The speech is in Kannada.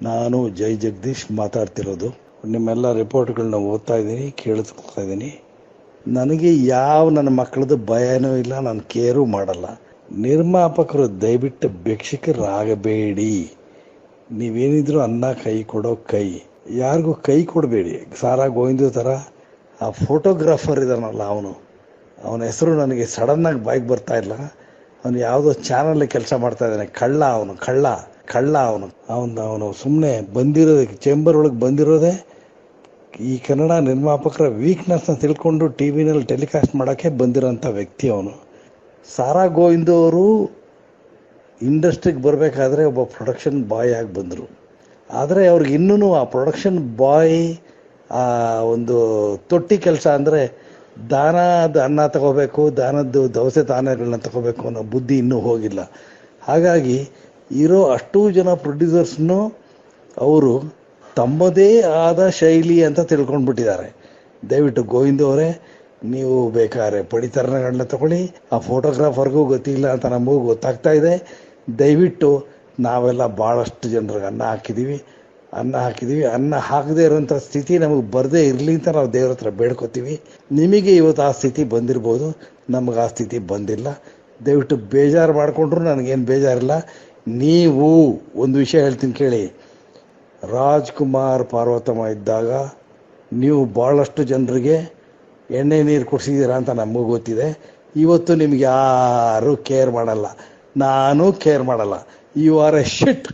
ನಾನು ಜೈ ಜಗದೀಶ್ ಮಾತಾಡ್ತಿರೋದು. ನಿಮ್ಮೆಲ್ಲ ರಿಪೋರ್ಟ್ಗಳನ್ನ ಓದ್ತಾ ಇದ್ದೀನಿ, ಕೇಳಿಸ್ಕೊಳ್ತಾ ಇದ್ದೀನಿ. ನನಗೆ ನನ್ನ ಮಕ್ಕಳದ್ದು ಭಯನೂ ಇಲ್ಲ, ನಾನು ಕೇರು ಮಾಡಲ್ಲ. ನಿರ್ಮಾಪಕರು ದಯವಿಟ್ಟು ಭಿಕ್ಷುಕರಾಗಬೇಡಿ. ನೀವೇನಿದ್ರು ಅನ್ನ ಕೈ ಕೊಡೋ ಕೈ, ಯಾರಿಗೂ ಕೈ ಕೊಡಬೇಡಿ. ಸಾರಾ ಗೋವಿಂದ ಥರ ಆ ಫೋಟೋಗ್ರಾಫರ್ ಇದಾನಲ್ಲ, ಅವನ ಹೆಸರು ನನಗೆ ಸಡನ್ನಾಗಿ ಬಾಯಿಗೆ ಬರ್ತಾ ಇಲ್ಲ. ಅವನು ಯಾವುದೋ ಚಾನಲ್ ಕೆಲಸ ಮಾಡ್ತಾ ಇದ್ದಾನೆ. ಕಳ್ಳ ಅವನು ಸುಮ್ಮನೆ ಬಂದಿರೋದಕ್ಕೆ, ಚೇಂಬರ್ ಒಳಗೆ ಬಂದಿರೋದೇ ಈ ಕನ್ನಡ ನಿರ್ಮಾಪಕರ ವೀಕ್ನೆಸ್ನ ತಿಳ್ಕೊಂಡು ಟಿ ವಿನಲ್ಲಿ ಟೆಲಿಕಾಸ್ಟ್ ಮಾಡೋಕ್ಕೆ ಬಂದಿರೋಂಥ ವ್ಯಕ್ತಿ ಅವನು. ಸಾರಾ ಗೋವಿಂದ ಅವರು ಇಂಡಸ್ಟ್ರಿಗೆ ಬರಬೇಕಾದ್ರೆ ಒಬ್ಬ ಪ್ರೊಡಕ್ಷನ್ ಬಾಯ್ ಆಗಿ ಬಂದರು. ಆದರೆ ಅವ್ರಿಗೆ ಇನ್ನೂ ಆ ಪ್ರೊಡಕ್ಷನ್ ಬಾಯ್ ಆ ಒಂದು ತೊಟ್ಟಿ ಕೆಲಸ ಅಂದರೆ ದಾನದ ಅನ್ನ ತಗೋಬೇಕು, ದಾನದ್ದು ದವಸೆ ದಾನಗಳನ್ನ ತಗೋಬೇಕು ಅನ್ನೋ ಬುದ್ಧಿ ಇನ್ನೂ ಹೋಗಿಲ್ಲ. ಹಾಗಾಗಿ ಇರೋ ಅಷ್ಟೂ ಜನ ಪ್ರೊಡ್ಯೂಸರ್ಸ್ನು ಅವರು ತಮ್ಮದೇ ಆದ ಶೈಲಿ ಅಂತ ತಿಳ್ಕೊಂಡ್ಬಿಟ್ಟಿದ್ದಾರೆ. ದಯವಿಟ್ಟು ಗೋವಿಂದ ಅವರೇ, ನೀವು ಬೇಕಾದ್ರೆ ಪಡಿತರಗಳನ್ನ ತಗೊಳ್ಳಿ. ಆ ಫೋಟೋಗ್ರಾಫರ್ಗೂ ಗೊತ್ತಿಲ್ಲ ಅಂತ ನಮಗೂ ಗೊತ್ತಾಗ್ತಾ ಇದೆ. ದಯವಿಟ್ಟು ನಾವೆಲ್ಲ ಭಾಳಷ್ಟು ಜನರಿಗೆ ಅನ್ನ ಹಾಕಿದ್ದೀವಿ. ಅನ್ನ ಹಾಕದೇ ಇರೋಂಥ ಸ್ಥಿತಿ ನಮಗೆ ಬರದೇ ಇರಲಿ ಅಂತ ನಾವು ದೇವ್ರ ಹತ್ರ ಬೇಡ್ಕೋತೀವಿ. ನಿಮಗೆ ಇವತ್ತು ಆ ಸ್ಥಿತಿ ಬಂದಿರ್ಬೋದು, ನಮಗೆ ಆ ಸ್ಥಿತಿ ಬಂದಿಲ್ಲ. ದಯವಿಟ್ಟು ಬೇಜಾರು ಮಾಡಿಕೊಂಡ್ರು ನನಗೇನು ಬೇಜಾರಿಲ್ಲ. ನೀವು ಒಂದು ವಿಷಯ ಹೇಳ್ತೀನಿ ಕೇಳಿ. ರಾಜ್ಕುಮಾರ್ ಪಾರ್ವತಮ್ಮ ಇದ್ದಾಗ ನೀವು ಭಾಳಷ್ಟು ಜನರಿಗೆ ಎಣ್ಣೆ ನೀರು ಕೊಡಿಸಿದ್ದೀರಾ ಅಂತ ನಮಗೂ ಗೊತ್ತಿದೆ. ಇವತ್ತು ನಿಮ್ಗೆ ಯಾರೂ ಕೇರ್ ಮಾಡಲ್ಲ, ನಾನು ಕೇರ್ ಮಾಡಲ್ಲ. You are a shit.